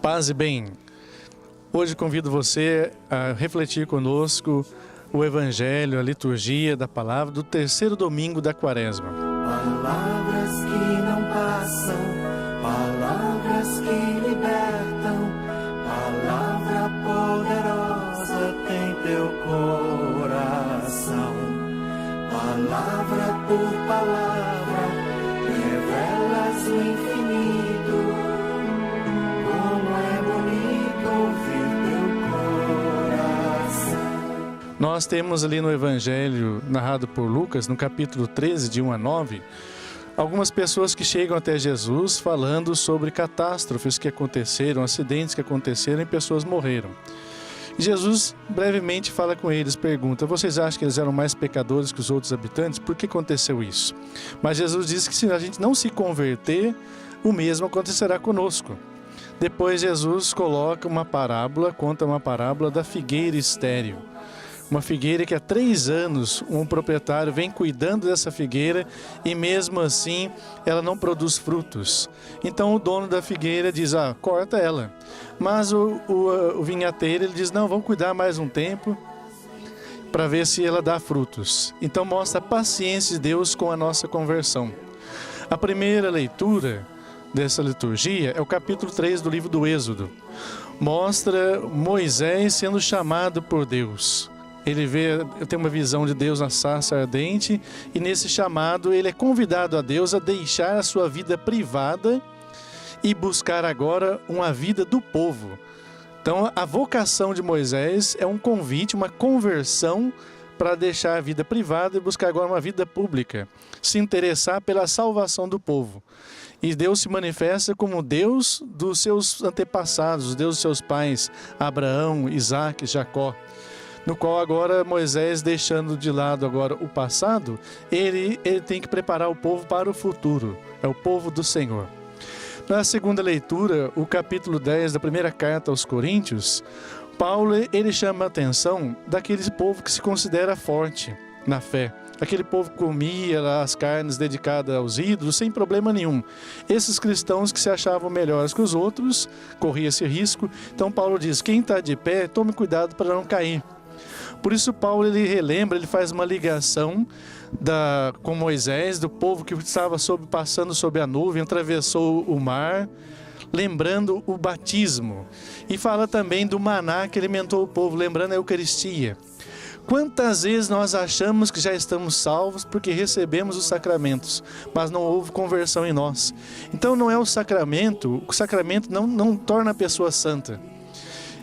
Paz e bem. Hoje convido você a refletir conosco o Evangelho, a liturgia da palavra do terceiro domingo da Quaresma. Palavras que não passam, palavras que libertam, palavra poderosa tem teu coração. Palavra por palavra, revelas o infinito. Como é bonito ouvir teu coração. Nós temos ali no Evangelho narrado por Lucas, no capítulo 13, de 1 a 9, algumas pessoas que chegam até Jesus falando sobre catástrofes que aconteceram, acidentes que aconteceram e pessoas morreram. E Jesus brevemente fala com eles, pergunta: vocês acham que eles eram mais pecadores que os outros habitantes? Por que aconteceu isso? Mas Jesus diz que se a gente não se converter, o mesmo acontecerá conosco. Depois Jesus coloca uma parábola, conta uma parábola da figueira estéril. Uma figueira que há 3 anos um proprietário vem cuidando dessa figueira e mesmo assim ela não produz frutos. Então o dono da figueira diz: corta ela. Mas o vinhateiro ele diz: não, vamos cuidar mais um tempo para ver se ela dá frutos. Então mostra a paciência de Deus com a nossa conversão. A primeira leitura dessa liturgia é o capítulo 3 do livro do Êxodo. Mostra Moisés sendo chamado por Deus. Ele tem uma visão de Deus na sarça ardente e nesse chamado ele é convidado a Deus a deixar a sua vida privada e buscar agora uma vida do povo. Então a vocação de Moisés é um convite, uma conversão para deixar a vida privada e buscar agora uma vida pública, se interessar pela salvação do povo. E Deus se manifesta como Deus dos seus antepassados, Deus dos seus pais, Abraão, Isaque, Jacó. No qual agora Moisés, deixando de lado agora o passado, ele tem que preparar o povo para o futuro, é o povo do Senhor. Na segunda leitura, o capítulo 10 da primeira carta aos Coríntios, Paulo ele chama a atenção daquele povo que se considera forte na fé. Aquele povo que comia as carnes dedicadas aos ídolos sem problema nenhum. Esses cristãos que se achavam melhores que os outros, corriam esse risco. Então Paulo diz: quem está de pé, tome cuidado para não cair. Por isso Paulo ele relembra, ele faz uma ligação com Moisés, do povo que estava passando sob a nuvem, atravessou o mar, lembrando o batismo. E fala também do maná que alimentou o povo, lembrando a Eucaristia. Quantas vezes nós achamos que já estamos salvos porque recebemos os sacramentos, mas não houve conversão em nós. Então não é o sacramento não torna a pessoa santa.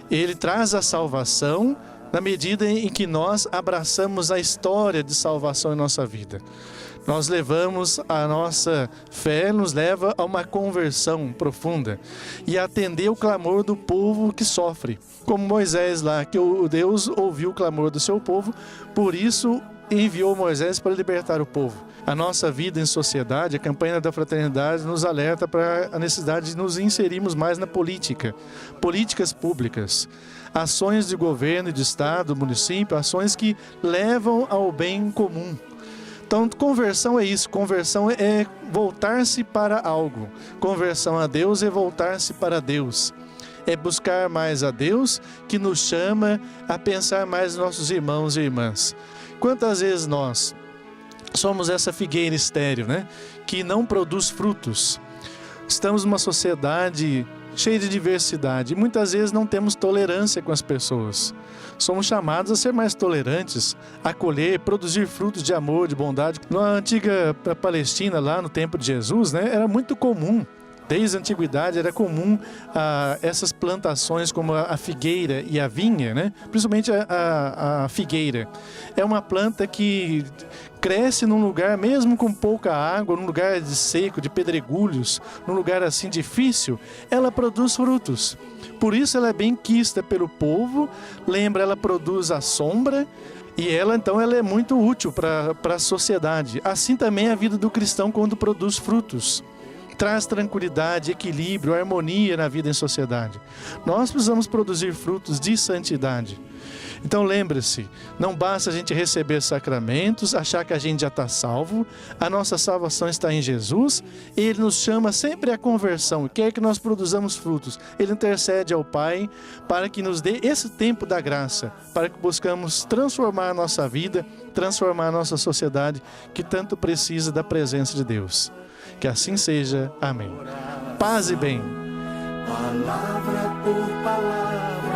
Ele traz a salvação na medida em que nós abraçamos a história de salvação em nossa vida. Nós levamos a nossa fé, nos leva a uma conversão profunda e a atender o clamor do povo que sofre. Como Moisés lá, que o Deus ouviu o clamor do seu povo, por isso enviou Moisés para libertar o povo. A nossa vida em sociedade, a campanha da fraternidade nos alerta para a necessidade de nos inserirmos mais na política. Políticas públicas, ações de governo, de estado, município, ações que levam ao bem comum. Então, conversão é isso, conversão é voltar-se para algo. Conversão a Deus é voltar-se para Deus. É buscar mais a Deus, que nos chama a pensar mais nos nossos irmãos e irmãs. Quantas vezes nós somos essa figueira estéril, que não produz frutos? Estamos numa sociedade cheia de diversidade e muitas vezes não temos tolerância com as pessoas. Somos chamados a ser mais tolerantes, a acolher, produzir frutos de amor, de bondade. Na antiga Palestina, lá no tempo de Jesus, era muito comum. Desde a antiguidade era comum essas plantações como a figueira e a vinha, principalmente a figueira. É uma planta que cresce num lugar, mesmo com pouca água, num lugar de seco, de pedregulhos, num lugar assim difícil, ela produz frutos. Por isso ela é bem quista pelo povo, ela produz a sombra e ela é muito útil para a sociedade. Assim também é a vida do cristão quando produz frutos. traz tranquilidade, equilíbrio, harmonia na vida em sociedade. Nós precisamos produzir frutos de santidade. Então lembre-se, não basta a gente receber sacramentos, achar que a gente já está salvo, a nossa salvação está em Jesus, Ele nos chama sempre à conversão, quer que nós produzamos frutos. Ele intercede ao Pai para que nos dê esse tempo da graça, para que buscamos transformar a nossa vida, transformar a nossa sociedade, que tanto precisa da presença de Deus. Que assim seja. Amém. Paz e bem. Palavra por palavra.